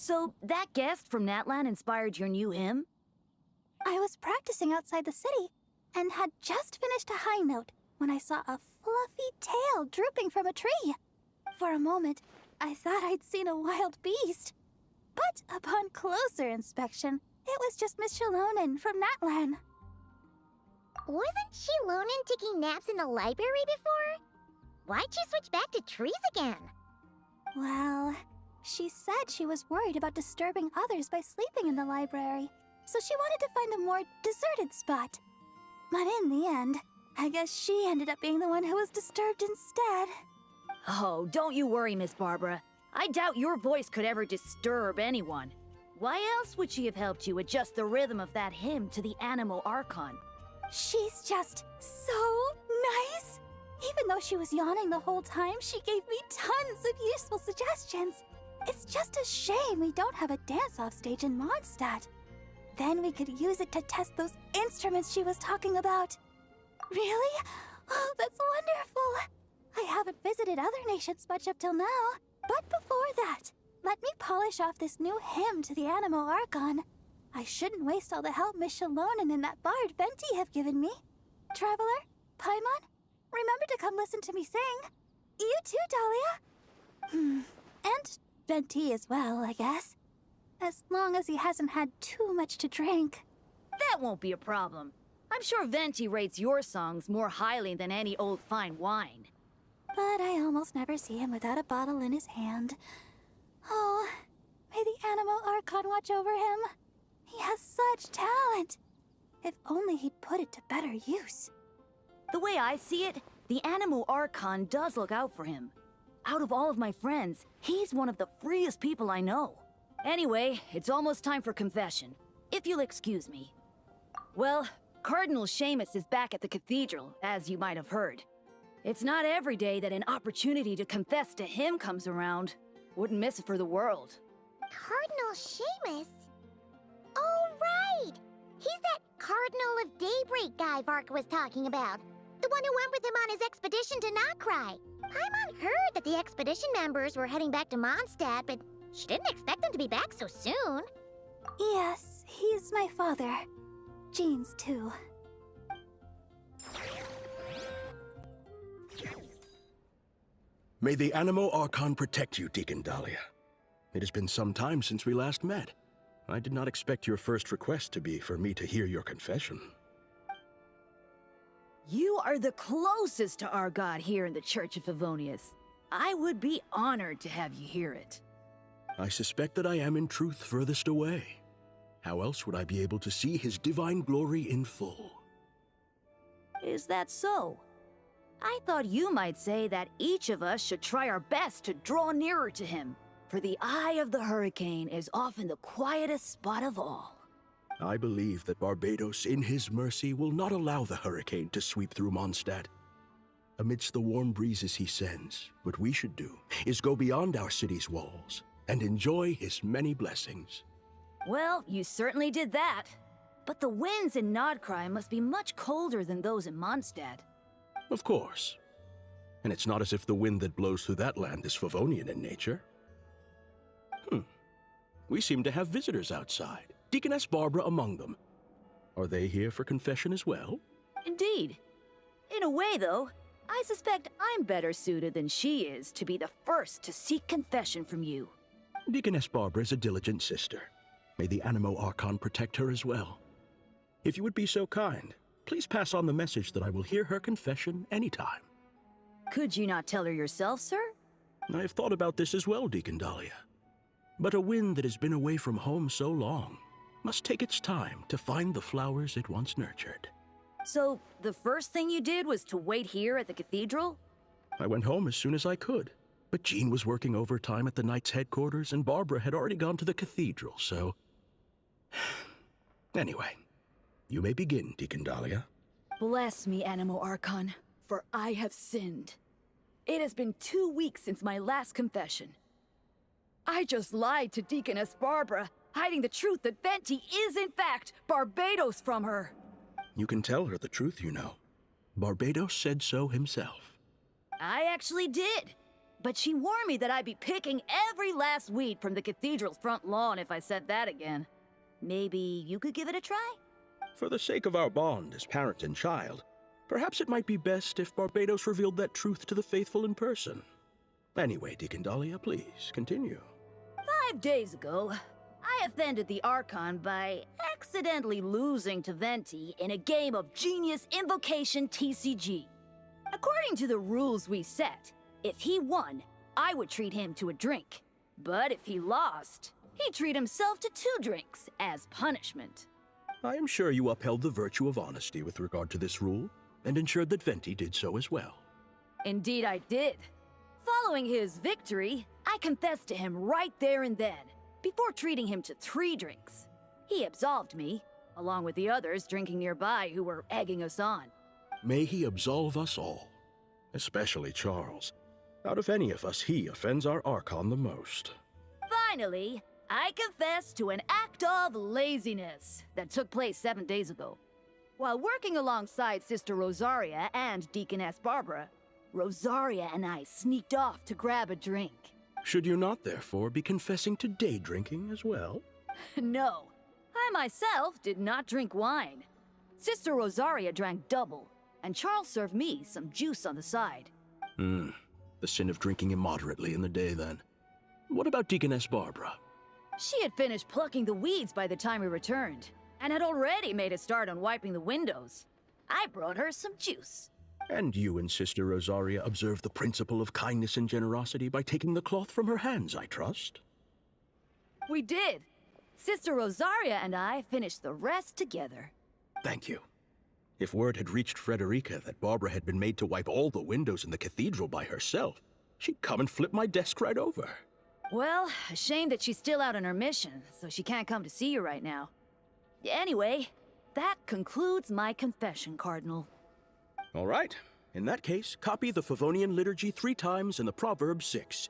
So, that guest from Natlan inspired your new hymn? I was practicing outside the city and had just finished a high note when I saw a fluffy tail drooping from a tree. For a moment, I thought I'd seen a wild beast. But upon closer inspection, it was just Miss Shalonen from Natlan. Wasn't Shalonen taking naps in the library before? Why'd you switch back to trees again? Well, she said she was worried about disturbing others by sleeping in the library, so she wanted to find a more deserted spot. But in the end, I guess she ended up being the one who was disturbed instead. Oh, don't you worry, Miss Barbara. I doubt your voice could ever disturb anyone. Why else would she have helped you adjust the rhythm of that hymn to the Anemo Archon? She's just so nice. Even though she was yawning the whole time, she gave me tons of useful suggestions. It's just a shame we don't have a dance-off stage in Mondstadt. Then we could use it to test those instruments she was talking about. Really? Oh, that's wonderful. I haven't visited other nations much up till now. But before that, let me polish off this new hymn to the Anemo Archon. I shouldn't waste all the help Miss Shalonen and that bard Venti have given me. Traveler, Paimon, remember to come listen to me sing. You too, Dahlia. And Venti as well, I guess. As long as he hasn't had too much to drink. That won't be a problem. I'm sure Venti rates your songs more highly than any old fine wine. But I almost never see him without a bottle in his hand. Oh, may the Anemo Archon watch over him. He has such talent. If only he'd put it to better use. The way I see it, the Anemo Archon does look out for him. Out of all of my friends, he's one of the freest people I know. Anyway, it's almost time for confession, if you'll excuse me. Well, Cardinal Seamus is back at the cathedral, as you might have heard. It's not every day that an opportunity to confess to him comes around. Wouldn't miss it for the world. Cardinal Seamus? Oh, right! He's that Cardinal of Daybreak guy Vark was talking about. The one who went with him on his expedition to Notcry. Paimon heard that the expedition members were heading back to Mondstadt, but she didn't expect them to be back so soon. Yes, he's my father. Jean's too. May the Anemo Archon protect you, Deacon Dahlia. It has been some time since we last met. I did not expect your first request to be for me to hear your confession. You are the closest to our god here in the Church of Favonius. I would be honored to have you hear it. I suspect that I am in truth furthest away. How else would I be able to see his divine glory in full? Is that so? I thought you might say that each of us should try our best to draw nearer to him, for the eye of the hurricane is often the quietest spot of all. I believe that Barbados, in his mercy, will not allow the hurricane to sweep through Mondstadt. Amidst the warm breezes he sends, what we should do is go beyond our city's walls and enjoy his many blessings. Well, you certainly did that. But the winds in Nodcry must be much colder than those in Mondstadt. Of course. And it's not as if the wind that blows through that land is Favonian in nature. We seem to have visitors outside, Deaconess Barbara among them. Are they here for confession as well? Indeed. In a way, though, I suspect I'm better suited than she is to be the first to seek confession from you. Deaconess Barbara is a diligent sister. May the Anemo Archon protect her as well. If you would be so kind, please pass on the message that I will hear her confession anytime. Could you not tell her yourself, sir? I have thought about this as well, Deacon Dahlia. But a wind that has been away from home so long must take its time to find the flowers it once nurtured. So, the first thing you did was to wait here at the cathedral? I went home as soon as I could, but Jean was working overtime at the Knight's headquarters and Barbara had already gone to the cathedral, so... Anyway, you may begin, Deacon Dahlia. Bless me, Anemo Archon, for I have sinned. It has been 2 weeks since my last confession. I just lied to Deaconess Barbara, hiding the truth that Venti is in fact Barbados from her. You can tell her the truth, you know. Barbados said so himself. I actually did. But she warned me that I'd be picking every last weed from the cathedral's front lawn if I said that again. Maybe you could give it a try? For the sake of our bond as parent and child, perhaps it might be best if Barbados revealed that truth to the faithful in person. Anyway, Deacon Dahlia, please continue. 5 days ago, I offended the Archon by accidentally losing to Venti in a game of Genius Invocation TCG. According to the rules we set, if he won, I would treat him to a drink. But if he lost, he'd treat himself to 2 drinks as punishment. I am sure you upheld the virtue of honesty with regard to this rule, and ensured that Venti did so as well. Indeed I did. Following his victory, I confessed to him right there and then, before treating him to 3 drinks. He absolved me, along with the others drinking nearby who were egging us on. May he absolve us all, especially Charles. Out of any of us, he offends our Archon the most. Finally, I confessed to an act of laziness that took place 7 days ago. While working alongside Sister Rosaria and Deaconess Barbara, Rosaria and I sneaked off to grab a drink. Should you not, therefore, be confessing to day drinking as well? No, I myself did not drink wine. Sister Rosaria drank double, and Charles served me some juice on the side. The sin of drinking immoderately in the day, then. What about Deaconess Barbara? She had finished plucking the weeds by the time we returned, and had already made a start on wiping the windows. I brought her some juice. And you and Sister Rosaria observed the principle of kindness and generosity by taking the cloth from her hands, I trust? We did. Sister Rosaria and I finished the rest together. Thank you. If word had reached Frederica that Barbara had been made to wipe all the windows in the cathedral by herself, she'd come and flip my desk right over. Well, a shame that she's still out on her mission, so she can't come to see you right now. Anyway, that concludes my confession, Cardinal. All right. In that case, copy the Favonian liturgy 3 times and the proverb 6.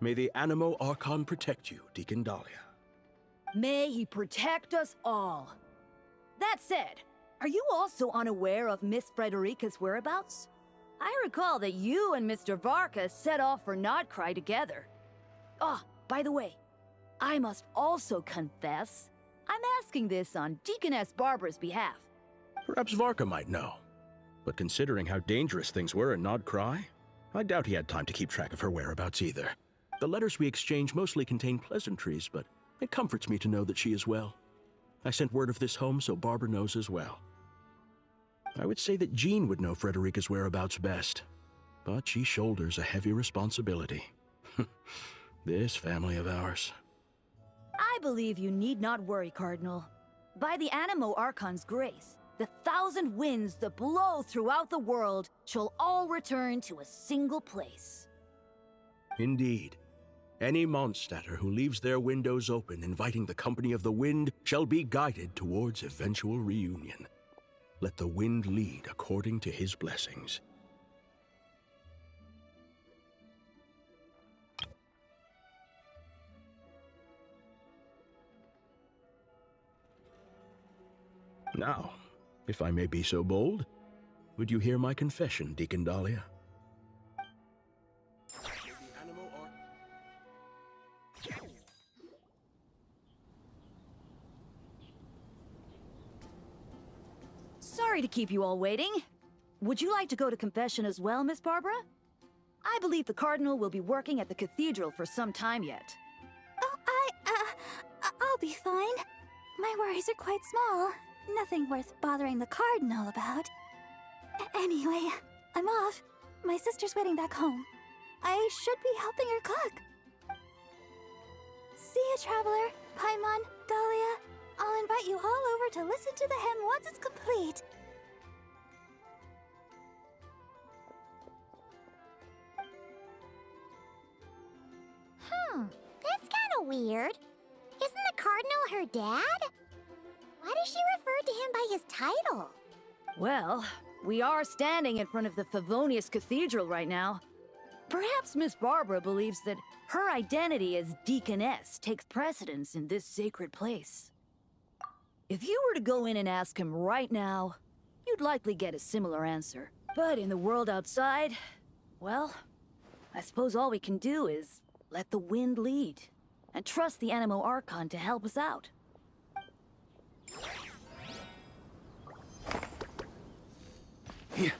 May the Animo Archon protect you, Deacon Dahlia. May he protect us all. That said, are you also unaware of Miss Frederica's whereabouts? I recall that you and Mr. Varka set off for Nodcry together. Ah, by the way, I must also confess, I'm asking this on Deaconess Barbara's behalf. Perhaps Varka might know. But considering how dangerous things were in Nodcry, I doubt he had time to keep track of her whereabouts either. The letters we exchange mostly contain pleasantries, but it comforts me to know that she is well. I sent word of this home so Barbara knows as well. I would say that Jean would know Frederica's whereabouts best, but she shoulders a heavy responsibility. This family of ours. I believe you need not worry, Cardinal. By the Animo Archon's grace, the 1,000 winds that blow throughout the world shall all return to a single place. Indeed. Any Mondstadter who leaves their windows open inviting the company of the wind shall be guided towards eventual reunion. Let the wind lead according to his blessings. Now, if I may be so bold, would you hear my confession, Deacon Dahlia? Sorry to keep you all waiting. Would you like to go to confession as well, Miss Barbara? I believe the Cardinal will be working at the cathedral for some time yet. Oh, I'll be fine. My worries are quite small. Nothing worth bothering the Cardinal about. Anyway, I'm off. My sister's waiting back home. I should be helping her cook. See you, Traveler, Paimon, Dahlia. I'll invite you all over to listen to the hymn once it's complete. That's kind of weird. Isn't the Cardinal her dad? Why does she refer to him by his title? Well, we are standing in front of the Favonius Cathedral right now. Perhaps Miss Barbara believes that her identity as Deaconess takes precedence in this sacred place. If you were to go in and ask him right now, you'd likely get a similar answer. But in the world outside, well, I suppose all we can do is let the wind lead, and trust the Animo Archon to help us out. Here.